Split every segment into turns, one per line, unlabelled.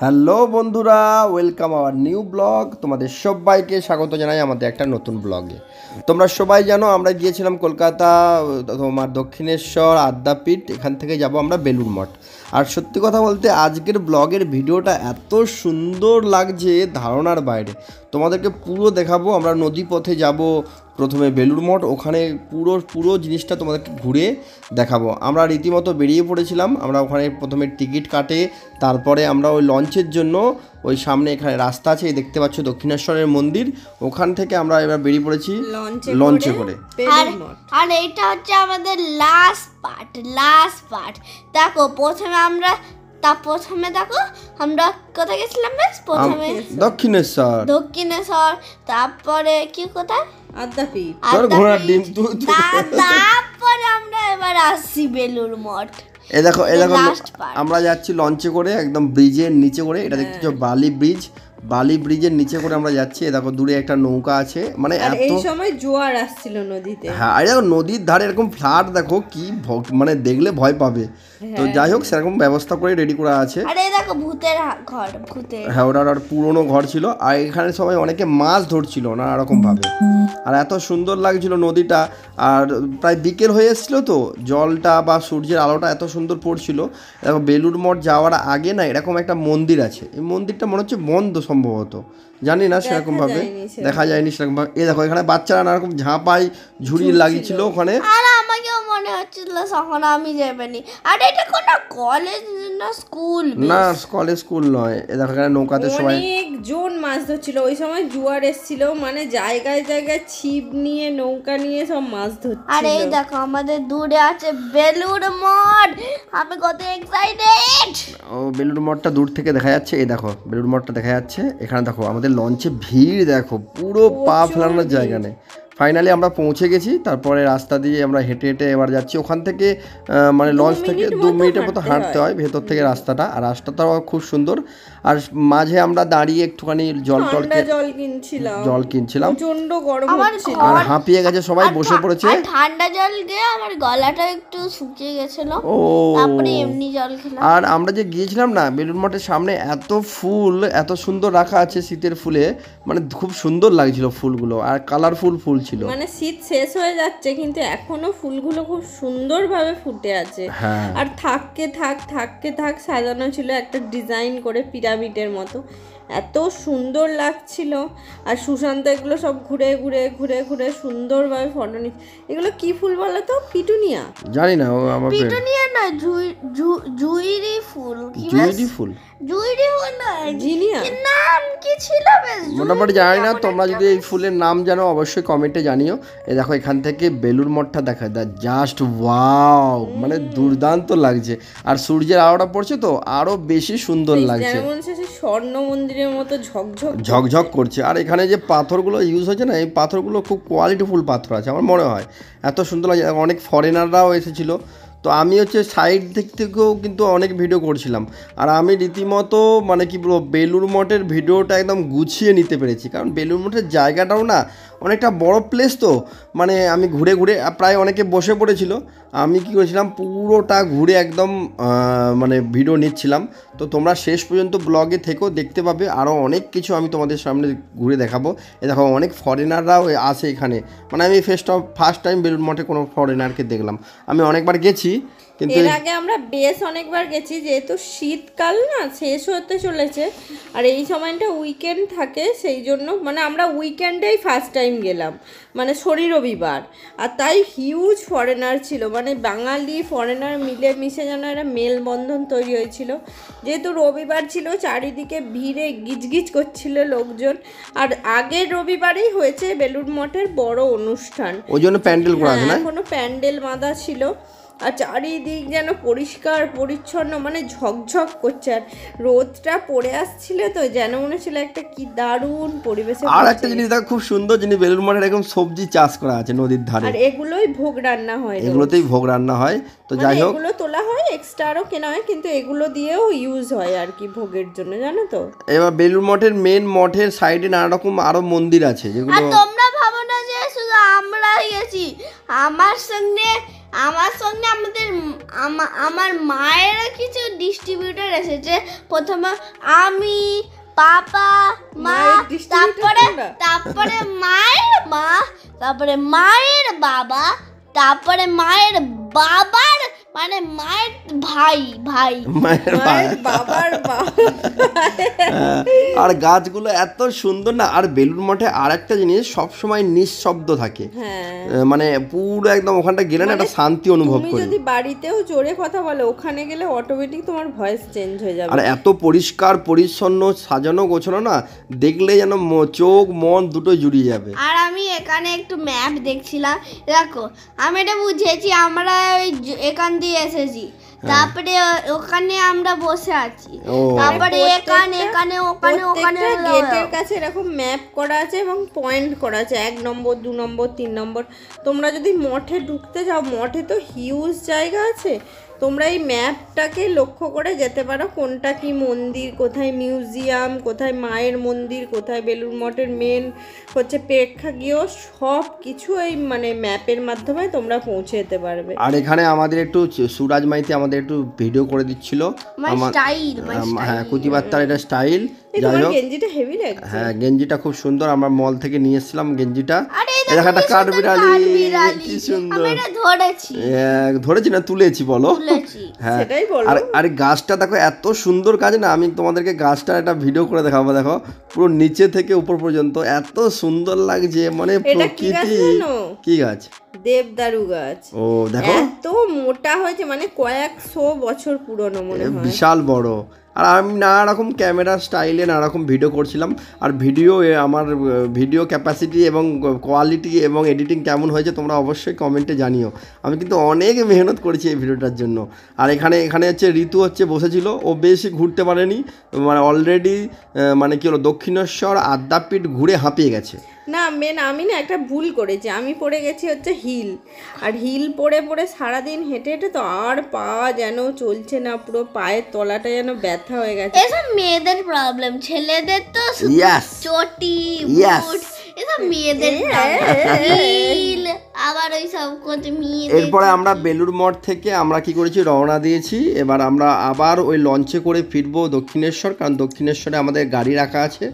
Hello বন্ধুরা, welcome our new blog. তোমাদের সবাইকে স্বাগত জানাই আমাদের একটা নতুন ব্লগে। তোমরা সবাই জানো আমরা গিয়েছিলাম কলকাতা, তোমার দক্ষিণেশ্বর আদ্যাপীঠ, এখান থেকে যাব আমরা বেলুড় মঠ। আর সত্যি কথা বলতে আজকের ব্লগের ভিডিওটা এত সুন্দর লাগছে ধারণার বাইরে। তোমাদেরকে পুরো দেখাবো। আমরা নদী পথে যাব, প্রথমে বেলুড় মঠ, ওখানে পুরো জিনিসটা তোমাদেরকে ঘুরে দেখাবো। আমরা রীতিমতো বেরিয়ে পড়েছিলাম। আমরা ওখানে প্রথমে টিকিট কাটে, তারপরে আমরা ওই লঞ্চের জন্য ওই সামনে এখানে রাস্তা আছে, এই দেখতে পাচ্ছ দক্ষিণেশ্বরের মন্দির, ওখান থেকে আমরা এবার বেরিয়ে পড়েছি লঞ্চে করে।
আর এইটা হচ্ছে আমাদের লাস্ট পার্ট। দেখো প্রথমে দেখো আমরা কোথায় গেছিলাম? প্রথমে দক্ষিণেশ্বর, তারপরে কি কোথায়
আদ্যাপীঠ, ঘোড়ার ডিম।
তারপরে আমরা এবার আসছি বেলুড় মঠ।
এই দেখো আমরা যাচ্ছি লঞ্চে করে, একদম ব্রিজের নিচে করে। এটা দেখতে পাচ্ছ বালি ব্রিজের নিচে করে আমরা যাচ্ছি। দেখো দূরে একটা নৌকা আছে, মানে
এই সময় জোয়ার আসছিল নদীতে।
হ্যাঁ, আর দেখো নদীর ধারে এরকম ফ্ল্যাট, দেখো কি মানে দেখলে ভয় পাবে। তো যাই হোক, সেরকম ব্যবস্থা করে রেডি করা আছে।
আরে দেখো ভূতের ঘর,
হ্যাঁ, ওটা আর পুরনো ঘর ছিল। আর এখানে সবাই অনেকে মাছ ধরছিল নানা রকম ভাবে। আর এত সুন্দর লাগছিল নদীটা। আর প্রায় বিকেল হয়ে এসেছিলো, তো জলটা বা সূর্যের আলোটা এত সুন্দর পড়ছিল। দেখো বেলুড় মঠ যাওয়ার আগে না এরকম একটা মন্দির আছে। এই মন্দিরটা মনে হচ্ছে বন্ধ সম্ভবত, জানি না সেরকম ভাবে, দেখা যায়নি সেরকম ভাবে। এই দেখো এখানে বাচ্চারা নানা রকম ঝাঁপাই ঝুড়ি লাগিয়েছিল ওখানে।
আর আমাকেও মনে হচ্ছিল তখন আমি যাবেনি। আর এটা কোন কলেজ না স্কুল?
না, কলেজ স্কুল নয়। এই দেখো এখানে নৌকাতে সবাই
অনেকজন মাছ ধরছিল। ওই সময় জোয়ার এসেছিল, মানে জায়গায় ছিপ নিয়ে নৌকা নিয়ে সব মাছ ধরছিল।
আর এই দেখো আমাদের দূরে আছে বেলুড় মঠ। আমি কত এক্সাইটেড!
ও, বেলুড় মঠটা দূর থেকে দেখা যাচ্ছে। এই দেখো বেলুড় মঠটা দেখা যাচ্ছে। এখানে দেখো আমাদের লঞ্চে ভিড়, দেখো পুরো পা ফেলানোর জায়গা নেই। ফাইনালি আমরা পৌঁছে গেছি। তারপরে রাস্তা দিয়ে আমরা হেঁটে এবার যাচ্ছি। ওখান থেকে মানে লঞ্চ থেকে 2 মিনিটের মতো হাঁটতে হয় ভেতর থেকে রাস্তাটা। আর রাস্তাটাও খুব সুন্দর। আর মাঝে আমরা দাঁড়িয়ে একটুখানি জল কিনছিলাম।
প্রচন্ড গরম হচ্ছিল
আর হাঁপিয়ে গেছে সবাই, বসে পড়েছে।
ঠান্ডা জল দিয়ে আমার গলাটা একটু শুকিয়ে গেছিল, তারপরে এমনি জল খেলাম।
আর আমরা যে গিয়েছিলাম না, বেলুড় মঠের সামনে এত ফুল এত সুন্দর রাখা আছে শীতের ফুলে, মানে খুব সুন্দর লাগছিল ফুলগুলো। আর কালারফুল ফুল ছিল,
মানে শীত শেষ হয়ে যাচ্ছে কিন্তু এখনো ফুলগুলো খুব সুন্দরভাবে ফুটে আছে। আর থাককে থাক সাজানো ছিল একটা ডিজাইন করে পিরামিডের মতো, এত সুন্দর লাগছিল। আর সুশান্ত এগুলো সব ঘুরে সুন্দরভাবে ফটো নিচ্ছে। এগুলো কি ফুল বলো তো? পিটুনিয়া?
জানি না,
পিটুনিয়া না, জুইরি ফুল।
জিনিয়া
নাম কি ছিল
মোটামুটি জানি না। তোমরা যদি এই ফুলের নাম জানো অবশ্যই কমেন্টে জানিও। এই দেখো এখান থেকে বেলুড় মঠটা দেখা যায়, জাস্ট ওয়াও, মানে দুর্দান্ত লাগছে। আর সূর্যের আলোটা পড়ছে তো আরো বেশি সুন্দর লাগছে,
স্বর্ণ মন্দিরের মতো
ঝকঝক করছে। আর এখানে যে পাথরগুলো ইউজ হচ্ছে না, এই পাথরগুলো খুব কোয়ালিটিফুল পাথর আছে আমার মনে হয়, এত সুন্দর লাগছে। অনেক ফরেনাররাও এসেছিল। তো আমি হচ্ছে সাইড দিক থেকেও কিন্তু অনেক ভিডিও করছিলাম। আর আমি রীতিমতো মানে কি বলবো, বেলুড় মঠের ভিডিওটা একদম গুছিয়ে নিতে পেরেছি। কারণ বেলুড় মঠের জায়গাটাও না অনেকটা বড় প্লেস, তো মানে আমি ঘুরে প্রায় অনেকে বসে পড়েছিল, আমি কি করেছিলাম পুরোটা ঘুরে একদম মানে ভিডিও নিচ্ছিলাম। তো তোমরা শেষ পর্যন্ত ব্লগে থেকেও দেখতে পাবে, আরও অনেক কিছু আমি তোমাদের সামনে ঘুরে দেখাবো। এ দেখো অনেক ফরেনাররাও আসে এখানে। মানে আমি ফার্স্ট টাইম বেলুড় মঠে কোনো ফরেনারকে দেখলাম। আমি অনেকবার গেছি, কিন্তু
এর আগে আমরা বেশ অনেকবার গেছি, যেহেতু শীতকাল না শেষ হতে চলেছে আর এই সময়টা উইকেন্ড থাকে, সেই জন্য মানে আমরা উইকেন্ডেই ফার্স্ট টাইম গেলাম, মানে শনি রবিবার। আর তাই হিউজ ফরেনার ছিল, মানে বাঙালি ফরেনার মিলে মিশে যেন একটা মেলবন্ধন তৈরি হয়েছিল। যেহেতু রবিবার ছিল, চারিদিকে ভিড়ে গিজগিজ করছিল লোকজন। আর আগের রবিবারেই হয়েছে বেলুড় মঠের বড় অনুষ্ঠান,
ওই জন্য প্যান্ডেল করা আছে না,
এখনো প্যান্ডেল বাঁধা ছিল। আর চারিদিক যেন পরিষ্কার পরিচ্ছন্ন, মানে ঝকঝক করছে। আর রোদটা পড়ে আসছিল, তো যেন মনে ছিল একটা কি দারুণ পরিবেশে।
আর একটা জিনিস দেখো, খুব সুন্দর জিনিস, বেলুড় মঠে এরকম সবজি চাষ করা আছে নদীর ধারে।
আর এগুলোই ভোগ রান্না হয়,
এগুলোতেই ভোগ রান্না হয়। তো যাই হোক,
এগুলো তোলা হয়, এক্সট্রা আরও কেনা হয়, কিন্তু এগুলো দিয়েও ইউজ হয় আর কি ভোগের জন্য, জানো তো।
এবার বেলুড় মঠের মঠের সাইডে নানা রকম আরো মন্দির আছে, যেগুলো
তোমরা ভাবো না যে শুধু আমরাই গেছি। আমার সঙ্গে আমার সঙ্গে আমার মায়েরও কিছু ডিস্ট্রিবিউটার এসেছে। প্রথমে আমি, পাপা, মা, তারপরে মায়ের মা, তারপরে মায়ের বাবা, তারপরে মায়ের বাবার মানে মায়ের ভাই
বাবার
আর গাছগুলো এত সুন্দর না। আর বেলুড় মঠে আর একটা জিনিস সবসময় নিঃশব্দ থাকে, মানে পুরো একদম ওখানটা গেলে না একটা শান্তি অনুভব করি।
যদি বাড়িতেও জোরে কথা বলো, ওখানে গেলে অটোমেটিক তোমার ভয়েস চেঞ্জ হয়ে যাবে।
আর এত পরিষ্কার পরিচ্ছন্ন সাজানো গোছানো না, দেখলে যেন চোখ মন দুটো জুড়িয়ে যাবে।
আর আমি এখানে একটু ম্যাপ দেখছিলাম, দেখো আমি এটা বুঝেছি, আমরা ওই এখান দিয়ে এসেছি, তারপরে ওখানে আমরা বসে আছি, তারপরে এখানে ওখানে
গেটের কাছে এরকম ম্যাপ করা আছে এবং পয়েন্ট করা আছে, 1 নম্বর 2 নম্বর 3 নম্বর। তোমরা যদি মঠে ঢুকতে যাও, মঠে তো হিউজ জায়গা আছে, তোমরা এই ম্যাপটাকে লক্ষ্য করে যেতে পারো কোনটা কি মন্দির, কোথায় মিউজিয়াম, কোথায় মায়ের মন্দির, কোথায় বেলুড় মঠের মেন হচ্ছে প্রেক্ষাগৃহ, সব কিছু এই মানে ম্যাপের মাধ্যমে তোমরা পৌঁছে যেতে পারবে।
আর এখানে আমাদের একটু সুরাজ মাইতি আমাদের একটু ভিডিও করে দিচ্ছিল, হ্যাঁ কুতিবার্তার এটা স্টাইল। যাই হোক
গেঞ্জিটা হেভি লাগছে,
হ্যাঁ গেঞ্জিটা খুব সুন্দর, আমরা মল থেকে নিয়ে এসেছিলাম গেঞ্জিটা। এটা একটা কাঠবিড়ালি, কি সুন্দর ধরেছি না তুলেছি বলো, হ্যাঁ। আর গাছটা দেখো এত সুন্দর গাছ না, আমি তোমাদেরকে গাছটা একটা ভিডিও করে দেখাবো। দেখো পুরো নিচে থেকে উপর পর্যন্ত এত সুন্দর লাগছে, মানে প্রকৃতি। কি গাছ?
দেবদারু গাছ।
ও দেখো
এত মোটা হয়েছে, মানে কয়েকশো বছর পুরনো মনে হয়,
বিশাল বড়। আর আমি নানা রকম ক্যামেরা স্টাইলে নানা রকম ভিডিও করছিলাম। আর আমার ভিডিও ক্যাপাসিটি এবং কোয়ালিটি এবং এডিটিং কেমন হয়েছে তোমরা অবশ্যই কমেন্টে জানিও। আমি কিন্তু অনেক মেহনত করেছি এই ভিডিওটার জন্য। আর এখানে হচ্ছে ঋতু হচ্ছে বসেছিল, ও বেশি ঘুরতে পারেনি, মানে অলরেডি মানে কি হলো দক্ষিণেশ্বর আদ্যাপীঠ ঘুরে হাঁপিয়ে গেছে।
না আমি না একটা ভুল করেছি, আমি পরে গেছি হচ্ছে হিল, আর হিল পরে সারাদিন হেঁটে তো আর পা যেন চলছে না, পুরো পায়ের তলাটা যেন ব্যথা হয়ে গেছে।
এসব মেয়েদের প্রবলেম, ছেলেদের তো চটি বুট এসব মেয়েদের হিল, আবার ওই সব করতে মেয়েদের।
এরপরে আমরা বেলুড় মঠ থেকে আমরা কি করেছি, রওনা দিয়েছি। এবার আমরা আবার ওই লঞ্চে করে ফিরবো দক্ষিণেশ্বর, কারণ দক্ষিণেশ্বরে আমাদের গাড়ি রাখা আছে,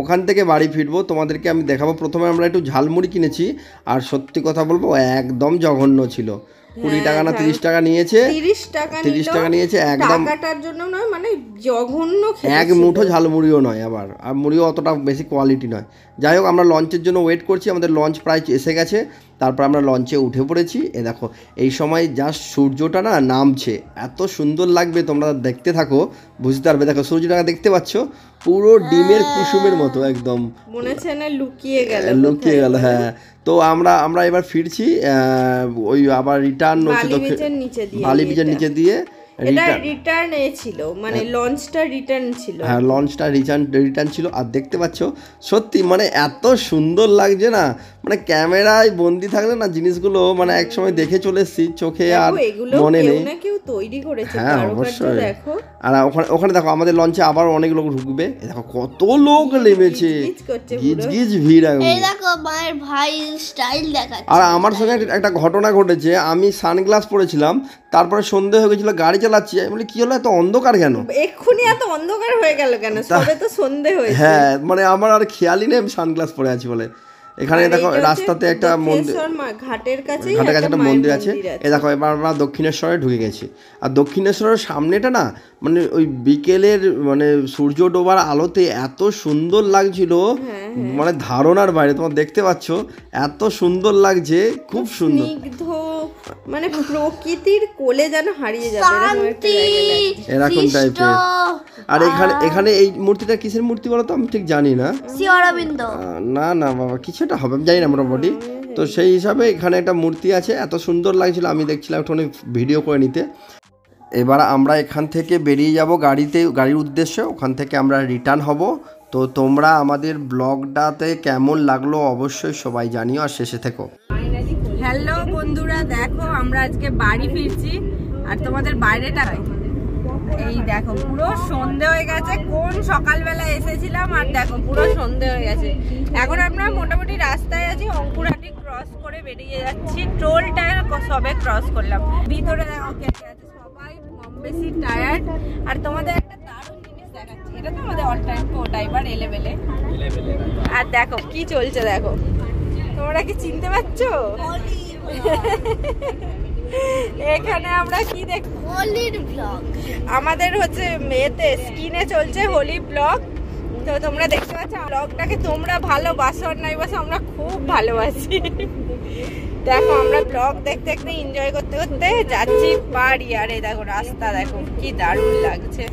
ওখান থেকে বাড়ি ফিরবো। তোমাদেরকে আমি দেখাবো। প্রথমে আমরা একটু ঝালমুড়ি কিনেছি, আর সত্যি কথা বলবো একদম জঘন্য ছিল। 20 টাকা না 30 টাকা নিয়েছে, 30 টাকা নিয়েছে একদম,
টাকাটার জন্য নয়, মানে জঘন্য,
এক মুঠো ঝালমুড়িও নয়, আবার আর মুড়িও অতটা বেশি কোয়ালিটি নয়। যাই হোক আমরা লঞ্চের জন্য ওয়েট করছি, আমাদের লঞ্চ প্রায় এসে গেছে। তারপর আমরা লঞ্চে উঠে পড়েছি। এ দেখো এই সময় জাস্ট সূর্যটা না নামছে, এত সুন্দর লাগবে, তোমরা দেখতে থাকো বুঝতে পারবে। দেখো সূর্যটা দেখতে পাচ্ছ, পুরো ডিমের কুসুমের মতো একদম,
মনে হচ্ছে না লুকিয়ে গেল।
হ্যাঁ, তো আমরা এবার ফিরছি, ওই আবার রিটার্ন হচ্ছে বালি বীচের নিচে দিয়ে।
এটা রিটার্ন ছিল, মানে লঞ্চটা রিটার্ন ছিল,
হ্যাঁ লঞ্চটা রিটার্ন ছিল। আর দেখতে পাচ্ছ সত্যি মানে এত সুন্দর লাগছে না, মানে ক্যামেরায় বন্দি থাকলে না জিনিসগুলো মানে এক সময় দেখে চলে এসেছি, চোখে আর মনে নেই। হ্যাঁ অবশ্যই। আর ওখানে দেখো আমাদের লঞ্চে আবার অনেক লোক ঢুকবে, দেখো কত লোক নেমেছে, গিজ ভিড়। আর আমার সঙ্গে একটা ঘটনা ঘটেছে, আমি সানগ্লাস পরেছিলাম, তারপরে সন্ধ্যে হয়ে গেছিল, গাড়ি চালাচ্ছি, আমি বলি কি হলো এত অন্ধকার কেন,
এক্ষুনি এত অন্ধকার হয়ে গেল কেন, সবে তো সন্ধ্যে হয়েছে।
হ্যাঁ মানে আমার আর খেয়ালই নেই আমি সানগ্লাস পরে আছি বলে। এখানে দেখো রাস্তাতে একটা মন্দির, ঘাটের কাছে একটা মন্দির আছে। এ দেখো এবার আমরা দক্ষিণেশ্বরে ঢুকে গেছি। আর দক্ষিণেশ্বরের সামনেটা না মানে ওই বিকেলের মানে সূর্য ডোবার আলোতে এত সুন্দর লাগছিল, মানে ধারণার বাইরে। তোমরা দেখতে পাচ্ছ এত সুন্দর লাগছে, খুব সুন্দর,
মানে প্রকৃতির কোলে যেন হারিয়ে যাবে
এরকম টাইপের। আর এখানে এই মূর্তিটা কিসের মূর্তি বলো তো, আমি ঠিক জানি না। না বাবা কিছু একটা হবে, আমি জানি না মোটামুটি। তো সেই হিসাবে এখানে একটা মূর্তি আছে, এত সুন্দর লাগছিল, আমি দেখছিলাম একটু ভিডিও করে নিতে। এবার আমরা এখান থেকে বেরিয়ে যাব গাড়ির উদ্দেশ্যে, ওখান থেকে আমরা রিটার্ন হব। তো তোমরা আমাদের ব্লগটাতে কেমন লাগলো অবশ্যই সবাই জানিও, আর শেষে থেকো।
হ্যালো বন্ধুরা, দেখো আমরা আজকে বাড়ি ফিরছি, আর তোমাদের বাইরেটা এই দেখো পুরো সন্ধে হয়ে গেছে, কোন সকালবেলা এসেছিলাম আর দেখো পুরো সন্ধে হয়ে গেছে। এখন আমরা মোটামুটি রাস্তায় আছি, অঙ্কুরহাটি ক্রস করে বেরিয়ে যাচ্ছি। টোলটা সবে ক্রস করলাম। ভিতরে দেখো কে কে আছে, সবাই কম বেশি টায়ার্ড। আর তোমাদের একটা দারুণ জিনিস দেখাচ্ছি, এটা তো আমাদের অল টাইম টো ড্রাইভার এলেবেলে। আর দেখো কি চলছে, দেখো তোমরা কি চিনতে পারছো? এখানে আমরা কি দেখছি,
হোলির ব্লগ।
আমাদের হচ্ছে মেয়েতে স্ক্রিনে চলছে হোলি ব্লগ। তো তোমরা দেখতে পাচ্ছ ব্লগটাকে, তোমরা ভালোবাসো আর নাই বাসো, আমরা খুব ভালোবাসি। দেখো আমরা ব্লগ দেখতে দেখতে এনজয় করতে করতে যাচ্ছি বাড়ি। আর এই দেখো রাস্তা দেখো কি দারুণ লাগছে।